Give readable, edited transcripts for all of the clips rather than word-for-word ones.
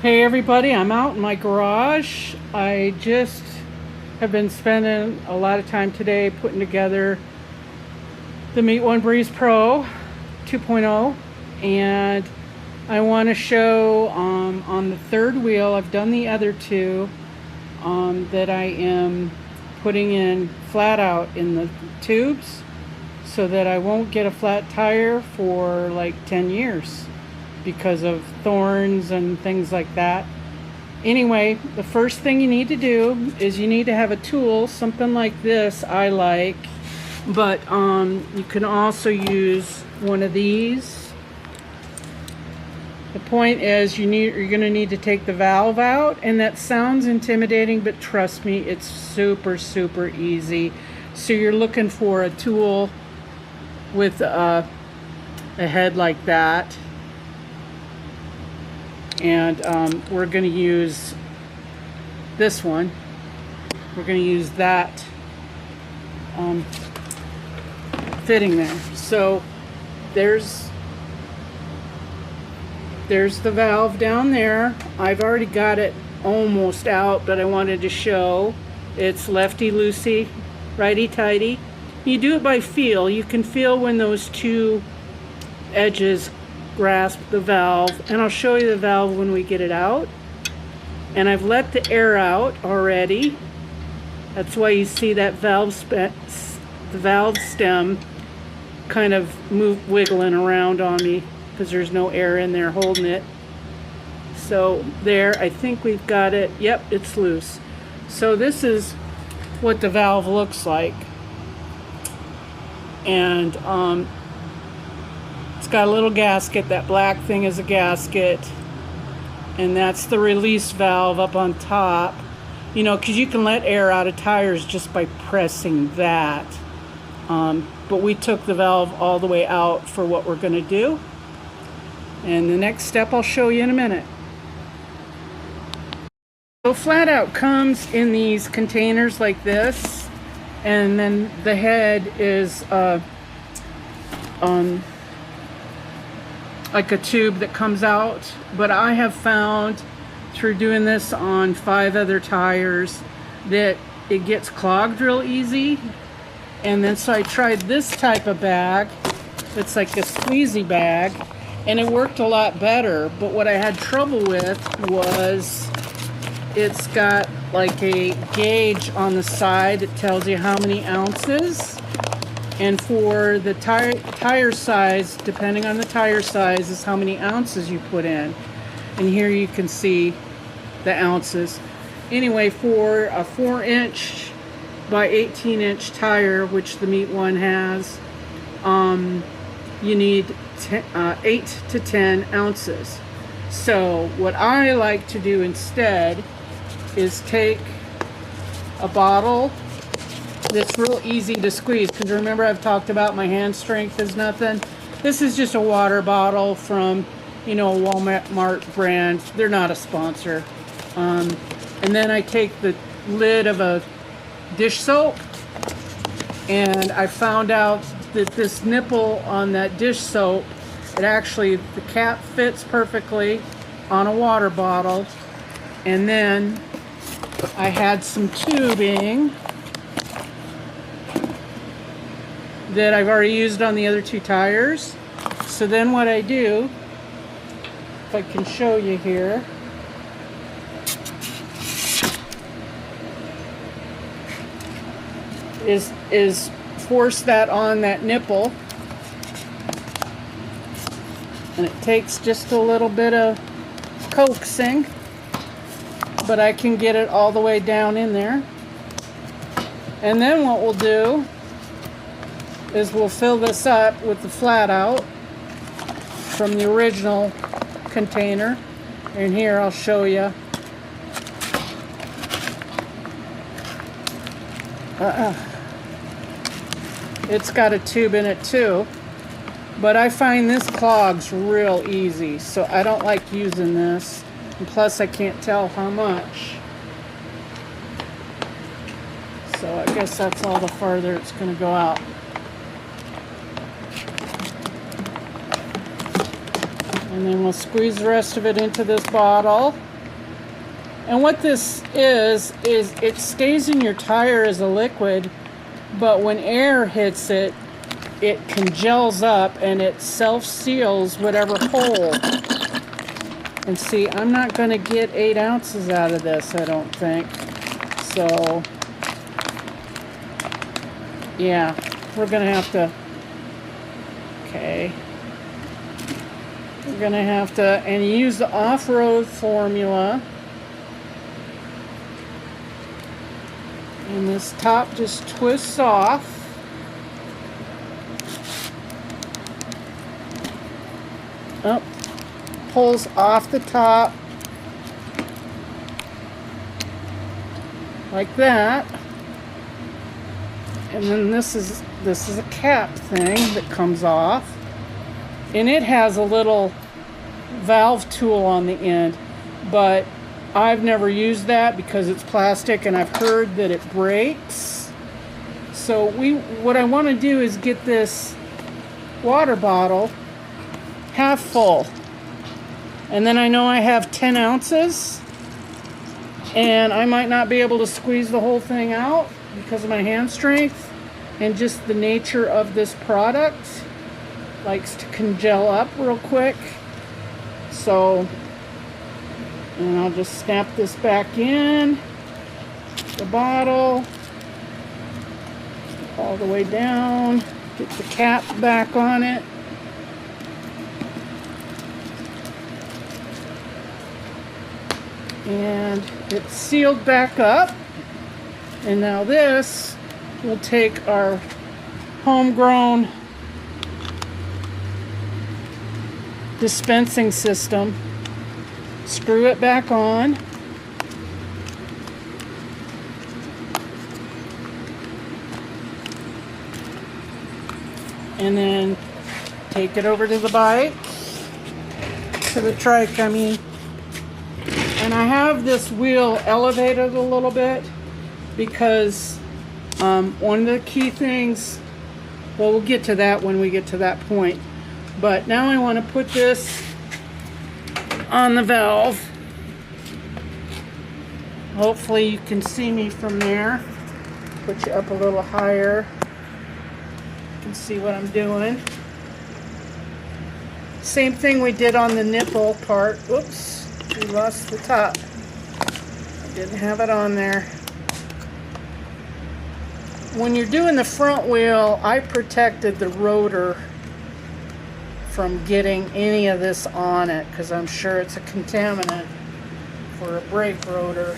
Hey everybody, I'm out in my garage. I just have been spending a lot of time today putting together the Meet One Breeze Pro 2.0, and I want to show on the third wheel, I've done the other two, that I am putting in flat out in the tubes so that I won't get a flat tire for like 10 years because of thorns and things like that. Anyway, the first thing you need to do is you need to have a tool, something like this I like, but you can also use one of these. The point is you're going to need to take the valve out, and that sounds intimidating, but trust me, it's super easy. So you're looking for a tool with a head like that. And we're going to use this one. We're going to use that fitting there. So there's the valve down there. I've already got it almost out, but I wanted to show it's lefty loosey, righty tighty. You do it by feel. You can feel when those two edges grasp the valve, and I'll show you the valve when we get it out. And I've let the air out already. That's why you see that valve stem kind of wiggling around on me, because there's no air in there holding it. So there, I think we've got it. Yep, it's loose. So this is what the valve looks like, and it's got a little gasket. That black thing is a gasket, and that's the release valve up on top. You know, because you can let air out of tires just by pressing that. But we took the valve all the way out for what we're going to do. And the next step I'll show you in a minute. So flat out comes in these containers like this, and then the head is like a tube that comes out. But I have found through doing this on 5 other tires that it gets clogged real easy. And then so I tried this type of bag. It's like a squeezy bag, and it worked a lot better. But what I had trouble with was it's got like a gauge on the side that tells you how many ounces. And for the tire size, depending on the tire size, is how many ounces you put in. And here you can see the ounces. Anyway, for a 4-inch by 18-inch tire, which the Meet One has, you need 8 to 10 ounces. So what I like to do instead is take a bottle that's real easy to squeeze, because remember I've talked about my hand strength is nothing. This is just a water bottle from, you know, a Walmart brand. They're not a sponsor. And then I take the lid of a dish soap, and I found out that this nipple on that dish soap, it actually, the cap fits perfectly on a water bottle. And then I had some tubing that I've already used on the other 2 tires. So then what I do, if I can show you here, is force that on that nipple, and it takes just a little bit of coaxing, but I can get it all the way down in there. And then what we'll do is we'll fill this up with the flat out from the original container. And here I'll show you. It's got a tube in it too, but I find this clogs real easy, so I don't like using this. And plus I can't tell how much. So I guess that's all the farther it's going to go out. And then we'll squeeze the rest of it into this bottle. And what this is it stays in your tire as a liquid, but when air hits it, it congels up and it self-seals whatever hole. And see, I'm not going to get 8 ounces out of this, I don't think. So, yeah, we're going to have to, okay. We're going to have to, and use the off-road formula. And this top just twists off. Oh, pulls off the top. Like that. And then this is a cap thing that comes off. And it has a little valve tool on the end, but I've never used that because it's plastic and I've heard that it breaks. So what I want to do is get this water bottle half full. And then I know I have 10 ounces and I might not be able to squeeze the whole thing out because of my hand strength and just the nature of this product. Likes to congel up real quick. So, and I'll just snap this back in the bottle all the way down, get the cap back on it. And it's sealed back up. And now this will take our homegrown dispensing system, screw it back on, and then take it over to the bike, to the trike, I mean. And I have this wheel elevated a little bit because one of the key things, well, we'll get to that when we get to that point. But now I want to put this on the valve. Hopefully you can see me from there. Put you up a little higher. You can see what I'm doing. Same thing we did on the nipple part. Oops, we lost the top. I didn't have it on there. When you're doing the front wheel, I protected the rotor from getting any of this on it because I'm sure it's a contaminant for a brake rotor.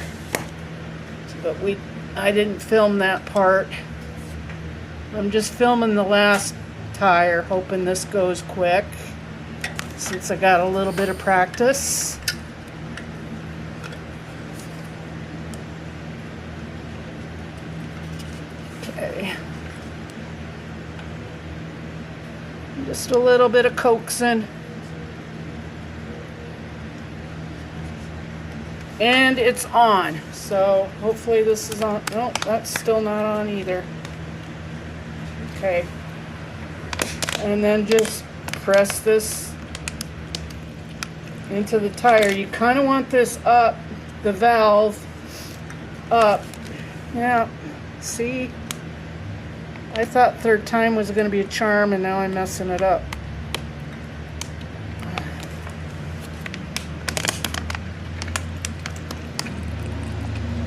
But I didn't film that part. I'm just filming the last tire, hoping this goes quick since I got a little bit of practice. Okay. Just a little bit of coaxing. And it's on. So hopefully this is on. No, that's still not on either. Okay. And then just press this into the tire. You kind of want this up, the valve up. Yeah, see? I thought third time was going to be a charm, and now I'm messing it up.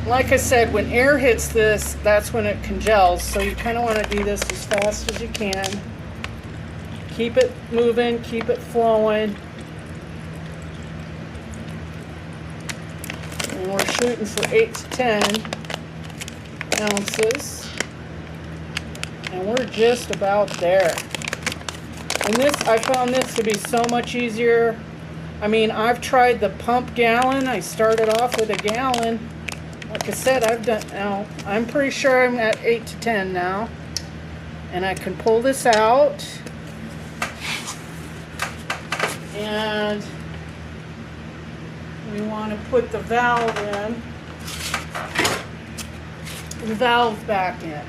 Like I said, when air hits this, that's when it congels. So you kind of want to do this as fast as you can. Keep it moving, keep it flowing. And we're shooting for 8 to 10 ounces. And we're just about there. And this, I found this to be so much easier. I mean, I've tried the pump gallon. I started off with a gallon. Like I said, I've done, now, I'm pretty sure I'm at 8 to 10 now. And I can pull this out. And we want to put the valve in. The valve back in.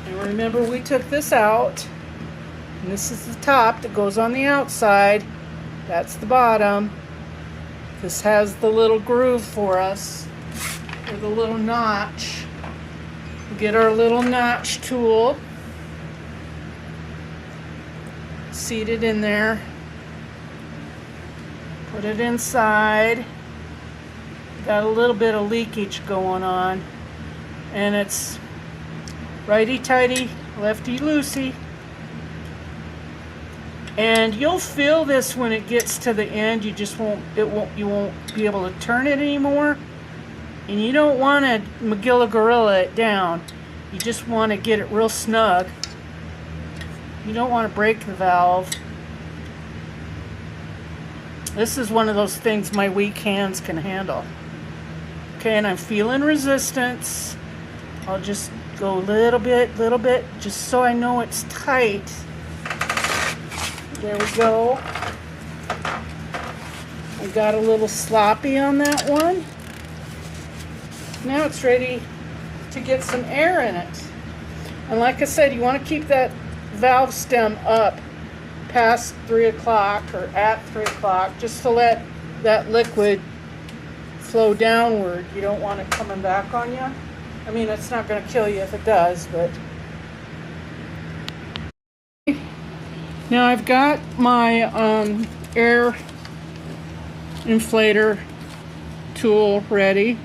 And remember, we took this out. And this is the top that goes on the outside. That's the bottom. This has the little groove for us, or the little notch. We get our little notch tool, seat it in there, put it inside. Got a little bit of leakage going on, and it's righty-tighty, lefty-loosey. And you'll feel this when it gets to the end. You won't be able to turn it anymore. And you don't want to Magilla Gorilla it down. You just want to get it real snug. You don't want to break the valve. This is one of those things my weak hands can handle. Okay, and I'm feeling resistance. I'll just go little bit, just so I know it's tight. There we go. I got a little sloppy on that one. Now it's ready to get some air in it. And like I said, you want to keep that valve stem up past 3 o'clock or at 3 o'clock, just to let that liquid flow downward. You don't want it coming back on you. I mean, it's not going to kill you if it does, but... Now I've got my air inflator tool ready.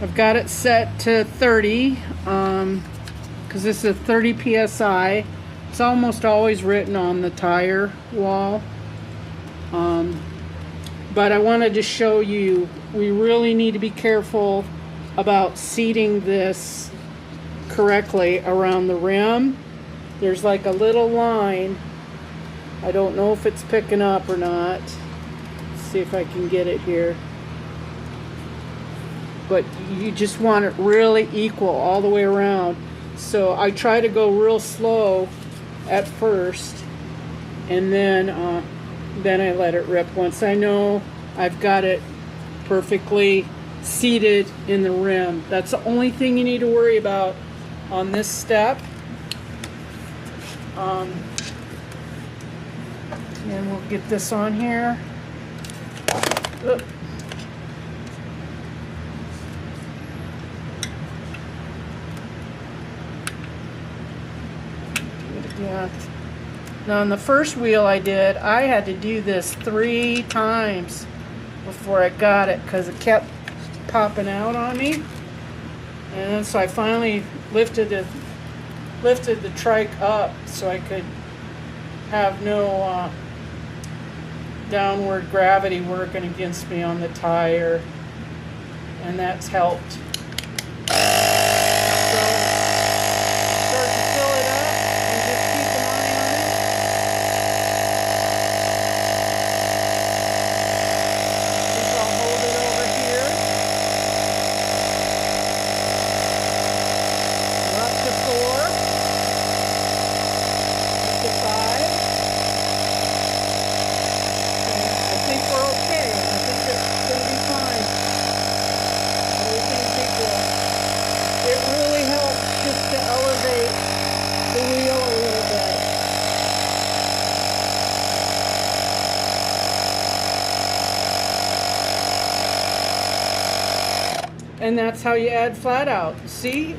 I've got it set to 30 because this is a 30 psi. It's almost always written on the tire wall. But I wanted to show you, we really need to be careful about seating this correctly around the rim. There's like a little line. I don't know if it's picking up or not. Let's see if I can get it here. But you just want it really equal all the way around. So I try to go real slow at first, and then I let it rip once I know I've got it perfectly seated in the rim. That's the only thing you need to worry about on this step. And we'll get this on here. Oop. Yeah. Now on the first wheel I did, I had to do this 3 times before I got it because it kept popping out on me. And so I finally lifted the trike up so I could have no downward gravity working against me on the tire, and that's helped. So start to fill it up and just keep an eye on it. I think I'll hold it over here. We're up to 4. Up to 5. I think we're okay. I think it's going to be fine. What do you think, people? It really helps just to elevate the wheel a little bit. And that's how you add flat out. See,